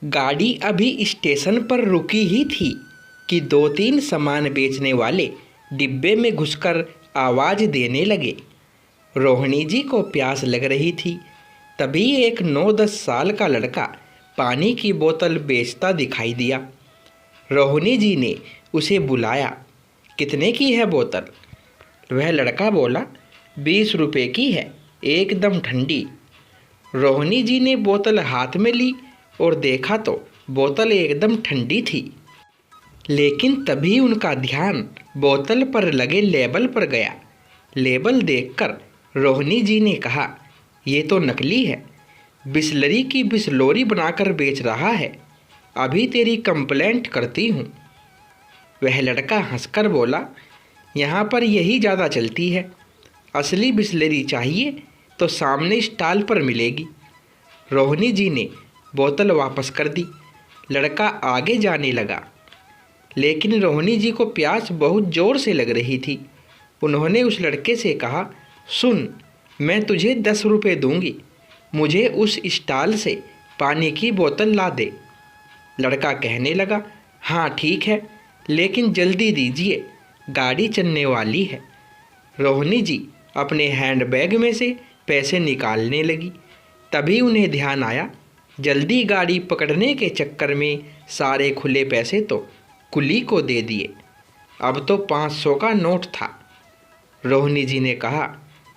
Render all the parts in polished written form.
गाड़ी अभी स्टेशन पर रुकी ही थी कि दो तीन सामान बेचने वाले डिब्बे में घुसकर आवाज़ देने लगे। रोहिणी जी को प्यास लग रही थी। तभी एक 9-10 साल का लड़का पानी की बोतल बेचता दिखाई दिया। रोहिणी जी ने उसे बुलाया। कितने की है बोतल? वह लड़का बोला, 20 रुपये की है, एकदम ठंडी। रोहिणी जी ने बोतल हाथ में ली और देखा तो बोतल एकदम ठंडी थी। लेकिन तभी उनका ध्यान बोतल पर लगे लेबल पर गया। लेबल देखकर रोहिणी जी ने कहा, ये तो नकली है। बिसलरी की बिसलोरी बनाकर बेच रहा है। अभी तेरी कंप्लेंट करती हूँ। वह लड़का हंसकर बोला, यहाँ पर यही ज़्यादा चलती है। असली बिसलरी चाहिए तो सामने स्टॉल पर मिलेगी। रोहिणी जी ने बोतल वापस कर दी। लड़का आगे जाने लगा, लेकिन रोहिणी जी को प्यास बहुत ज़ोर से लग रही थी। उन्होंने उस लड़के से कहा, सुन, मैं तुझे 10 रुपये दूंगी, मुझे उस स्टॉल से पानी की बोतल ला दे। लड़का कहने लगा, हाँ ठीक है, लेकिन जल्दी दीजिए, गाड़ी चलने वाली है। रोहिणी जी अपने हैंडबैग में से पैसे निकालने लगी। तभी उन्हें ध्यान आया, जल्दी गाड़ी पकड़ने के चक्कर में सारे खुले पैसे तो कुली को दे दिए। अब तो 500 का नोट था। रोहिणी जी ने कहा,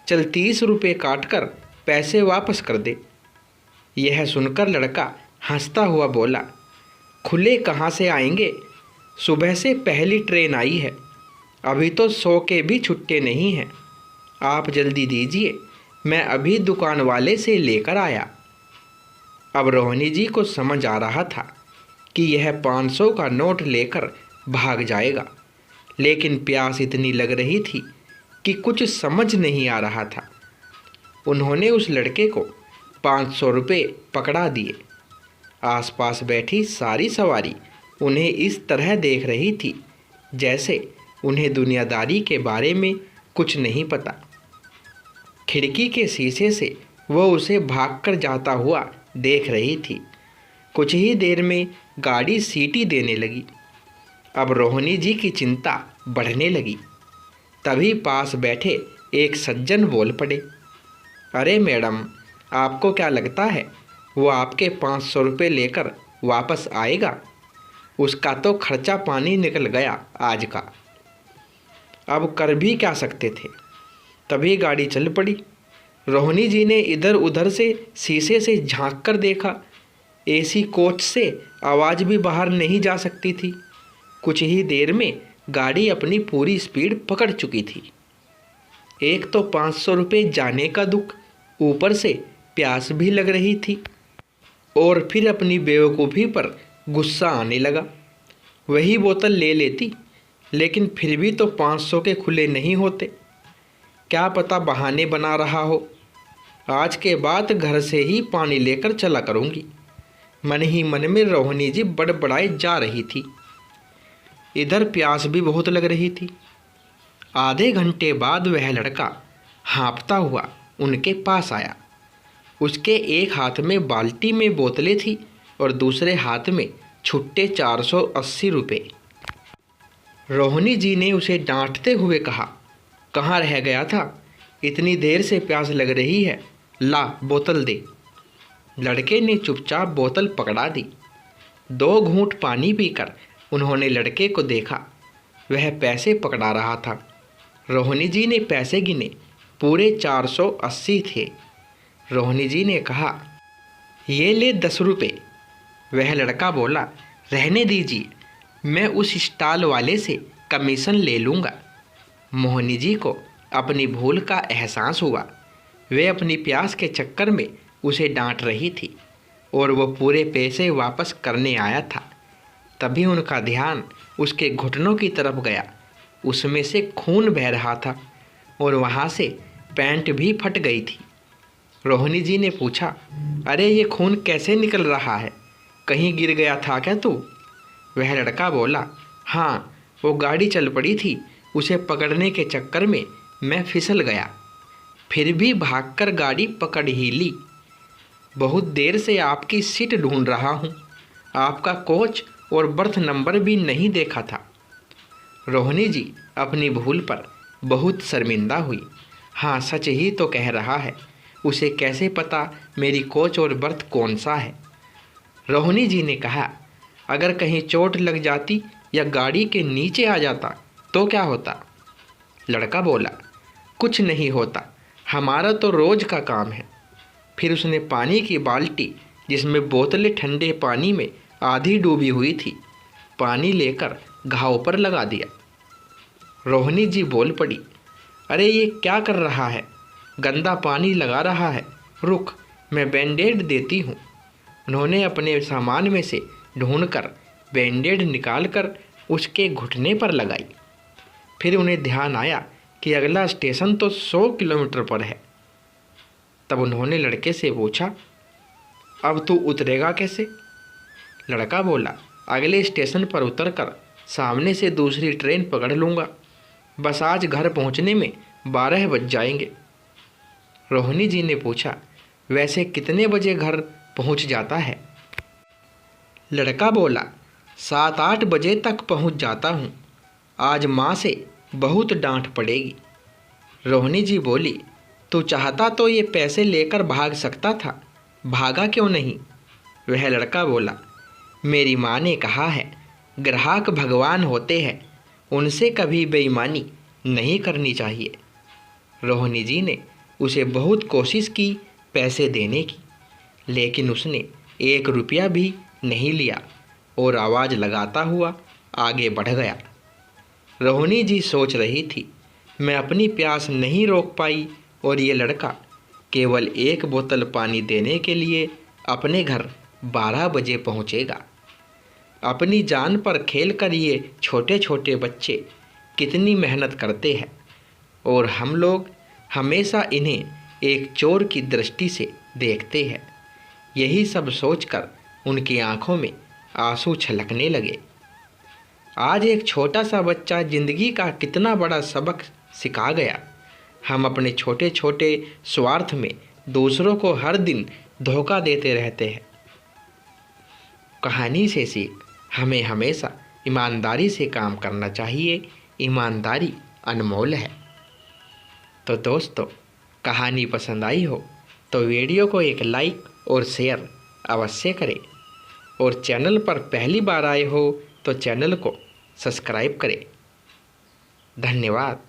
चल 30 रुपये काट कर पैसे वापस कर दे। यह सुनकर लड़का हंसता हुआ बोला, खुले कहाँ से आएंगे? सुबह से पहली ट्रेन आई है, अभी तो 100 के भी छुट्टे नहीं हैं। आप जल्दी दीजिए, मैं अभी दुकान वाले से लेकर आया। अब रोहिणी जी को समझ आ रहा था कि यह 500 का नोट लेकर भाग जाएगा, लेकिन प्यास इतनी लग रही थी कि कुछ समझ नहीं आ रहा था। उन्होंने उस लड़के को 500 रुपये पकड़ा दिए। आसपास बैठी सारी सवारी उन्हें इस तरह देख रही थी जैसे उन्हें दुनियादारी के बारे में कुछ नहीं पता। खिड़की के शीशे से वो उसे भागकर जाता हुआ देख रही थी। कुछ ही देर में गाड़ी सीटी देने लगी। अब रोहिणी जी की चिंता बढ़ने लगी। तभी पास बैठे एक सज्जन बोल पड़े, अरे मैडम, आपको क्या लगता है वो आपके 500 रुपये लेकर वापस आएगा? उसका तो खर्चा पानी निकल गया आज का। अब कर भी क्या सकते थे। तभी गाड़ी चल पड़ी। रोहिणी जी ने इधर उधर से शीशे से झांक कर देखा। एसी कोच से आवाज़ भी बाहर नहीं जा सकती थी। कुछ ही देर में गाड़ी अपनी पूरी स्पीड पकड़ चुकी थी। एक तो 500 रुपये जाने का दुख, ऊपर से प्यास भी लग रही थी और फिर अपनी बेवकूफ़ी पर गुस्सा आने लगा। वही बोतल ले लेती, लेकिन फिर भी तो 500 के खुले नहीं होते। क्या पता बहाने बना रहा हो। आज के बाद घर से ही पानी लेकर चला करूँगी। मन ही मन में रोहिणी जी बड़बड़ाए जा रही थी। इधर प्यास भी बहुत लग रही थी। आधे घंटे बाद वह लड़का हाँफता हुआ उनके पास आया। उसके एक हाथ में बाल्टी में बोतलें थी और दूसरे हाथ में छुट्टे 480 रुपये। रोहिणी जी ने उसे डांटते हुए कहा, कहाँ रह गया था? इतनी देर से प्यास लग रही है, ला बोतल दे। लड़के ने चुपचाप बोतल पकड़ा दी। 2 घूंट पानी पीकर उन्होंने लड़के को देखा। वह पैसे पकड़ा रहा था। रोहिणी जी ने पैसे गिने, पूरे 480 थे। रोहिणी जी ने कहा, ये ले 10 रुपये। वह लड़का बोला, रहने दीजिए, मैं उस स्टॉल वाले से कमीशन ले लूँगा। मोहिनी जी को अपनी भूल का एहसास हुआ। वे अपनी प्यास के चक्कर में उसे डांट रही थी और वो पूरे पैसे वापस करने आया था। तभी उनका ध्यान उसके घुटनों की तरफ गया। उसमें से खून बह रहा था और वहाँ से पैंट भी फट गई थी। रोहिणी जी ने पूछा, अरे ये खून कैसे निकल रहा है? कहीं गिर गया था क्या तू? वह लड़का बोला, हाँ, वो गाड़ी चल पड़ी थी, उसे पकड़ने के चक्कर में मैं फिसल गया, फिर भी भागकर गाड़ी पकड़ ही ली। बहुत देर से आपकी सीट ढूंढ रहा हूँ। आपका कोच और बर्थ नंबर भी नहीं देखा था। रोहिणी जी अपनी भूल पर बहुत शर्मिंदा हुई। हाँ, सच ही तो कह रहा है, उसे कैसे पता मेरी कोच और बर्थ कौन सा है। रोहिणी जी ने कहा, अगर कहीं चोट लग जाती या गाड़ी के नीचे आ जाता तो क्या होता। लड़का बोला, कुछ नहीं होता, हमारा तो रोज़ का काम है। फिर उसने पानी की बाल्टी, जिसमें बोतलें ठंडे पानी में आधी डूबी हुई थी, पानी लेकर घाव पर लगा दिया। रोहिणी जी बोल पड़ी, अरे ये क्या कर रहा है, गंदा पानी लगा रहा है, रुक मैं बैंडेड देती हूँ। उन्होंने अपने सामान में से ढूंढकर बैंडेड निकालकर उसके घुटने पर लगाई। फिर उन्हें ध्यान आया कि अगला स्टेशन तो 100 किलोमीटर पर है। तब उन्होंने लड़के से पूछा, अब तू उतरेगा कैसे। लड़का बोला, अगले स्टेशन पर उतरकर सामने से दूसरी ट्रेन पकड़ लूँगा, बस आज घर पहुँचने में 12 बज जाएंगे। रोहिणी जी ने पूछा, वैसे कितने बजे घर पहुँच जाता है। लड़का बोला, 7-8 बजे तक पहुँच जाता हूँ, आज माँ से बहुत डांट पड़ेगी। रोहिणी जी बोली, तू चाहता तो ये पैसे लेकर भाग सकता था, भागा क्यों नहीं। वह लड़का बोला, मेरी माँ ने कहा है, ग्राहक भगवान होते हैं, उनसे कभी बेईमानी नहीं करनी चाहिए। रोहिणी जी ने उसे बहुत कोशिश की पैसे देने की, लेकिन उसने 1 रुपया भी नहीं लिया और आवाज़ लगाता हुआ आगे बढ़ गया। रोहिणी जी सोच रही थी, मैं अपनी प्यास नहीं रोक पाई और ये लड़का केवल 1 बोतल पानी देने के लिए अपने घर 12 बजे पहुँचेगा। अपनी जान पर खेलकर ये छोटे छोटे बच्चे कितनी मेहनत करते हैं और हम लोग हमेशा इन्हें एक चोर की दृष्टि से देखते हैं। यही सब सोचकर उनकी आंखों में आंसू छलकने लगे। आज एक छोटा सा बच्चा जिंदगी का कितना बड़ा सबक सिखा गया। हम अपने छोटे छोटे स्वार्थ में दूसरों को हर दिन धोखा देते रहते हैं। कहानी से सीख, हमें हमेशा ईमानदारी से काम करना चाहिए। ईमानदारी अनमोल है। तो दोस्तों, कहानी पसंद आई हो तो वीडियो को एक लाइक और शेयर अवश्य करें और चैनल पर पहली बार आए हो तो चैनल को सब्सक्राइब करें। धन्यवाद।